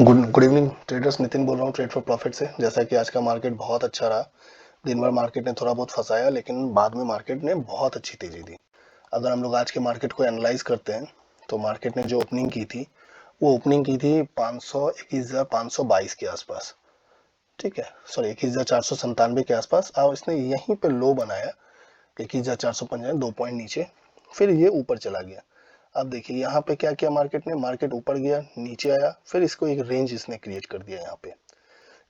Good evening traders, Nitin बोल रहा हूँ ट्रेड फॉर प्रॉफिट से। जैसा कि आज का मार्केट बहुत अच्छा रहा। दिन भर मार्केट ने थोड़ा बहुत फंसाया, लेकिन बाद में मार्केट ने बहुत अच्छी तेजी दी। अगर हम लोग आज के मार्केट को एनालाइज करते हैं तो मार्केट ने जो ओपनिंग की थी वो ओपनिंग की थी 21,522 के आसपास। ठीक है, सॉरी 21,497 के आसपास। और इसने यहीं पे लो बनाया 21,450, 2 पॉइंट नीचे। फिर ये ऊपर चला गया। अब देखिए यहाँ पे क्या किया मार्केट ने, मार्केट ऊपर गया, नीचे आया, फिर इसको एक रेंज इसने क्रिएट कर दिया यहाँ पे।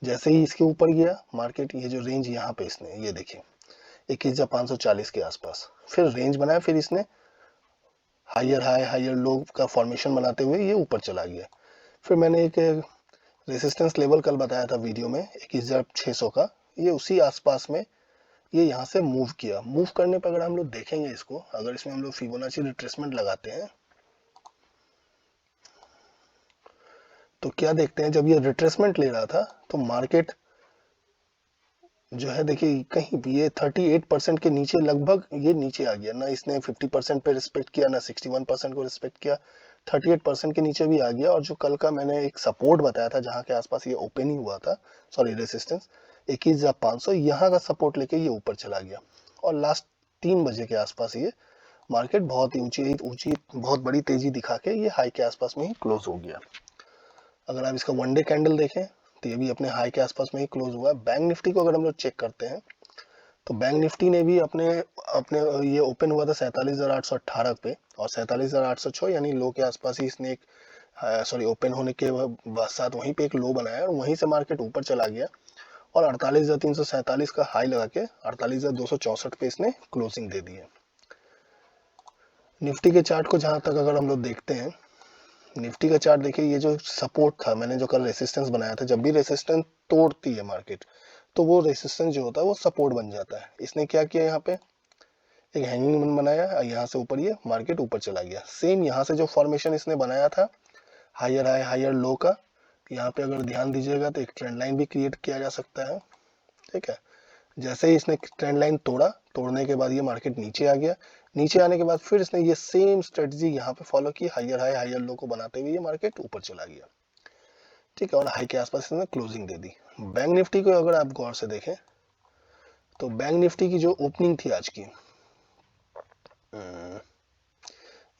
जैसे ही इसके ऊपर गया मार्केट, ये जो रेंज यहाँ पे इसने, ये देखिए 21,540 के आसपास फिर रेंज बनाया। फिर इसने हायर हाई हायर लो का फॉर्मेशन बनाते हुए ये ऊपर चला गया। फिर मैंने एक रेसिस्टेंस लेवल कल बताया था वीडियो में 21,600 का, ये उसी आसपास में ये यहाँ से मूव किया। मूव करने पर अगर हम लोग देखेंगे इसको, अगर इसमें हम लोग फिबोनाची रिट्रेसमेंट लगाते हैं तो क्या देखते हैं, जब ये रिट्रेसमेंट ले रहा था तो मार्केट जो है देखिए कहीं भी ये 38% के नीचे लगभग ये नीचे आ गया। ना इसने 50% पे रिस्पेक्ट किया, ना 61% को रिस्पेक्ट किया, 38% के नीचे भी आ गया। और जो कल का मैंने एक सपोर्ट बताया था जहां के आसपास ये ओपनिंग हुआ था, सॉरी रेसिस्टेंस 21,500, यहाँ का सपोर्ट लेके ये ऊपर चला गया। और लास्ट 3 बजे के आसपास ये मार्केट बहुत ही ऊंची ऊंची बहुत बड़ी तेजी दिखा के ये हाई के आसपास में ही क्लोज हो गया। अगर आप इसका वन डे कैंडल देखें तो ये भी अपने हाई के आसपास में ही क्लोज हुआ है। बैंक निफ्टी को अगर हम लोग चेक करते हैं तो बैंक निफ्टी ने भी अपने अपने ये ओपन हुआ था 47,818 पे, और 47,806 यानी लो के आसपास ही इसने एक, सॉरी ओपन होने के साथ वहीं पे एक लो बनाया और वहीं से मार्केट ऊपर चला गया और 48,347 का हाई लगा के 48,264 पे इसने क्लोजिंग दे दी है। निफ्टी के चार्ट को जहां तक अगर हम लोग देखते हैं, निफ्टी का चार्ट देखिए, ये जो सपोर्ट था, मैंने जो कल रेसिस्टेंस बनाया था, जब भी रेसिस्टेंस तोड़ती है मार्केट तो वो रेसिस्टेंस जो होता है वो सपोर्ट बन जाता है। इसने क्या किया, यहाँ पे एक हैंगिंग मन बनाया, यहाँ से ऊपर ये मार्केट ऊपर चला गया। सेम यहाँ से जो फॉर्मेशन इसने बनाया था हायर हाई हायर लो का, यहाँ पे अगर ध्यान दीजिएगा तो एक ट्रेंड लाइन भी क्रिएट किया जा सकता है। ठीक है, जैसे ही इसने ट्रेंड लाइन तोड़ा, तोड़ने के बाद ये मार्केट नीचे आ गया। नीचे आने के बाद फिर इसने ये सेम स्ट्रेटजी यहाँ पे फॉलो की, हायर हाई हायर लो को बनाते हुए ये मार्केट ऊपर चला गया। ठीक है, और हाई के आसपास इसने क्लोजिंग दे दी। बैंक निफ्टी को अगर आप गौर से देखें तो बैंक निफ्टी की जो ओपनिंग थी आज की,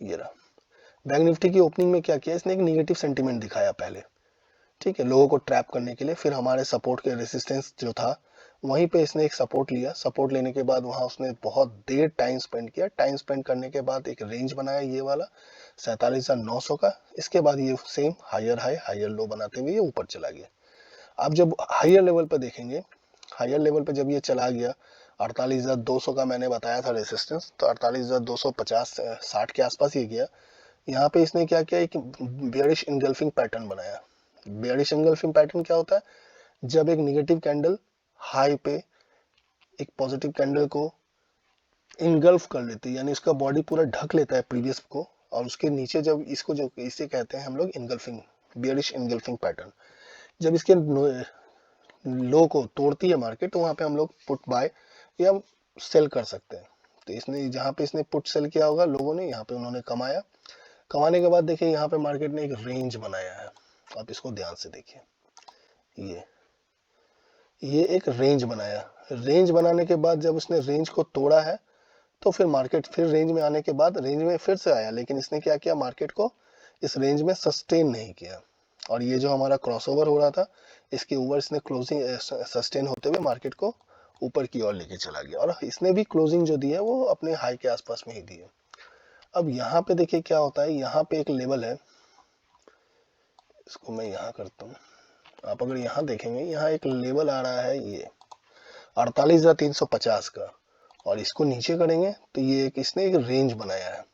ये रहा। बैंक निफ्टी की ओपनिंग में क्या किया, इसने एक निगेटिव सेंटीमेंट दिखाया पहले, ठीक है, लोगों को ट्रैप करने के लिए। फिर हमारे सपोर्ट के रेसिस्टेंस जो था वहीं पे इसने एक सपोर्ट लिया। सपोर्ट लेने के बाद वहां उसने बहुत देर टाइम स्पेंड किया। टाइम स्पेंड करने के बाद एक रेंज बनाया ये वाला 47,900 का। इसके बाद ये same higher high higher low बनाते हुए ये ऊपर चला गया। आप जब हायर लेवल पे देखेंगे, हायर लेवल पे जब ये चला गया 48,200 का मैंने बताया था रेसिस्टेंस, तो 48,250 60 के आसपास ये गया। यहाँ पे इसने क्या किया, एक बेयरिश इनगल्फिंग पैटर्न बनाया। बेयरिश इनगल्फिंग पैटर्न क्या होता है, जब एक निगेटिव कैंडल हाई पे एक पॉजिटिव कैंडल को इनगल्फ कर लेती है, यानी इसका बॉडी पूरा ढक लेता है प्रीवियस को, और उसके नीचे जब इसको, जो इसे कहते हैं हम लोग इनगल्फिंग, बेयरिश इनगल्फिंग पैटर्न, जब इसके लो को तोड़ती है मार्केट तो वहां पे हम लोग पुट बाय या सेल कर सकते हैं। तो इसने जहां पे इसने पुट सेल किया होगा लोगों ने, यहाँ पे उन्होंने कमाया। कमाने के बाद देखिए यहाँ पे मार्केट ने एक रेंज बनाया है। आप इसको ध्यान से देखिए, ये एक रेंज बनाया। रेंज बनाने के बाद जब उसने रेंज को तोड़ा है तो फिर मार्केट फिर रेंज में आने के बाद रेंज में फिर से आया, लेकिन इसने क्या किया, मार्केट को इस रेंज में सस्टेन नहीं किया। और ये जो हमारा क्रॉसओवर हो रहा था इसके ऊपर इसने क्लोजिंग सस्टेन होते हुए मार्केट को ऊपर की ओर लेके चला गया, और इसने भी क्लोजिंग जो दी है वो अपने हाई के आसपास में ही दी है। अब यहाँ पे देखिए क्या होता है, यहाँ पे एक लेवल है, इसको मैं यहाँ करता हूँ। आप अगर यहाँ देखेंगे, यहाँ एक लेवल आ रहा है ये 48,350 का, और इसको नीचे करेंगे तो ये एक इसने एक रेंज बनाया है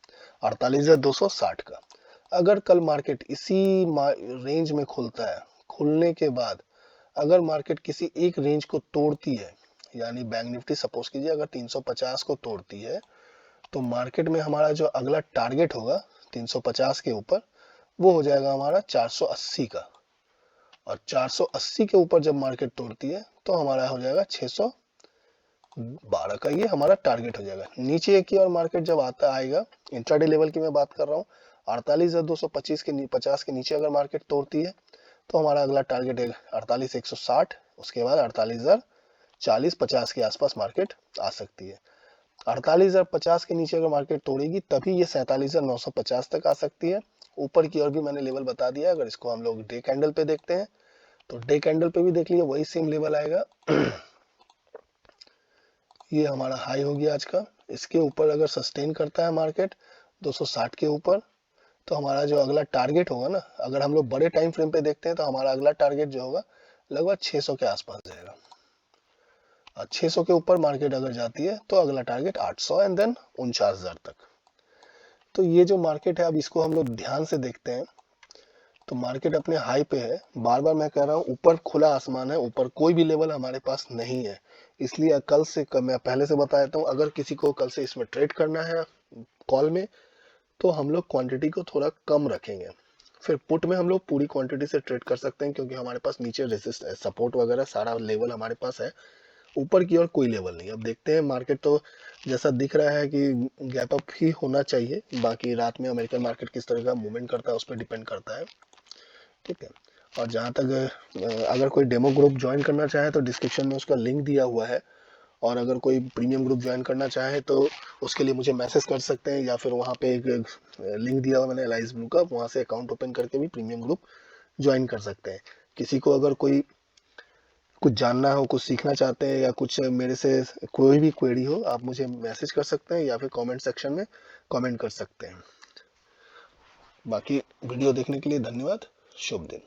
48,260 का। अगर कल मार्केट इसी रेंज में खुलता है, खुलने के बाद अगर मार्केट किसी एक रेंज को तोड़ती है, यानी बैंक निफ्टी सपोज कीजिए अगर 350 को तोड़ती है, तो मार्केट में हमारा जो अगला टारगेट होगा 350 के ऊपर, वो हो जाएगा हमारा 480 का। और 480 के ऊपर जब मार्केट तोड़ती है तो हमारा हो जाएगा 612 का, ये हमारा टारगेट हो जाएगा। नीचे की और मार्केट जब आता आएगा, इंट्राडे लेवल की मैं बात कर रहा हूँ, 48,225 के 50 के नीचे अगर मार्केट तोड़ती है तो हमारा अगला टारगेट है 48,160, उसके बाद 48,040-50 के आसपास मार्केट आ सकती है। 48,050 के नीचे अगर मार्केट तोड़ेगी तभी ये 47,950 तक आ सकती है। ऊपर की ओर भी मैंने लेवल बता दिया, अगर इसको हम लोग डे कैंडल पे देखते हैं तो डे कैंडल पे भी देख लीजिए वही सेम लेवल आएगा। ये हमारा हाई हो गया आज का। इसके ऊपर अगर सस्टेन करता है मार्केट 260 के ऊपर, तो हमारा जो अगला टारगेट होगा ना, अगर हम लोग बड़े टाइम फ्रेम पे देखते हैं तो हमारा अगला टारगेट जो होगा लगभग 600 के आसपास जाएगा। और 600 के ऊपर मार्केट अगर जाती है तो अगला टारगेट 800 एंड देन 49,000 तक। तो ये जो मार्केट है अब इसको हम लोग ध्यान से देखते हैं तो मार्केट अपने हाई पे है। बार बार मैं कह रहा हूँ ऊपर खुला आसमान है, ऊपर कोई भी लेवल हमारे पास नहीं है। इसलिए कल से मैं पहले से बता देता हूँ, अगर किसी को कल से इसमें ट्रेड करना है कॉल में तो हम लोग क्वांटिटी को थोड़ा कम रखेंगे। फिर पुट में हम लोग पूरी क्वांटिटी से ट्रेड कर सकते हैं क्योंकि हमारे पास नीचे रेसिस्ट सपोर्ट वगैरह सारा लेवल हमारे पास है, ऊपर की ओर कोई लेवल नहीं। अब देखते हैं मार्केट तो जैसा दिख रहा है कि गैप अप ही होना चाहिए, बाकी रात में अमेरिकन मार्केट किस तरह का मूवमेंट करता है उस पर डिपेंड करता है। ठीक है। और जहाँ तक अगर कोई डेमो ग्रुप ज्वाइन करना चाहे तो डिस्क्रिप्शन में उसका लिंक दिया हुआ है, और अगर कोई प्रीमियम ग्रुप ज्वाइन करना चाहे तो उसके लिए मुझे मैसेज कर सकते हैं, या फिर वहाँ पे एक लिंक दिया हुआ मैंने एलाइज ब्लू का, वहाँ से अकाउंट ओपन करके भी प्रीमियम ग्रुप ज्वाइन कर सकते हैं। किसी को अगर कोई कुछ जानना हो, कुछ सीखना चाहते हैं, या कुछ मेरे से कोई भी क्वेरी हो, आप मुझे मैसेज कर सकते हैं या फिर कमेंट सेक्शन में कमेंट कर सकते हैं। बाकी वीडियो देखने के लिए धन्यवाद। शुभ दिन।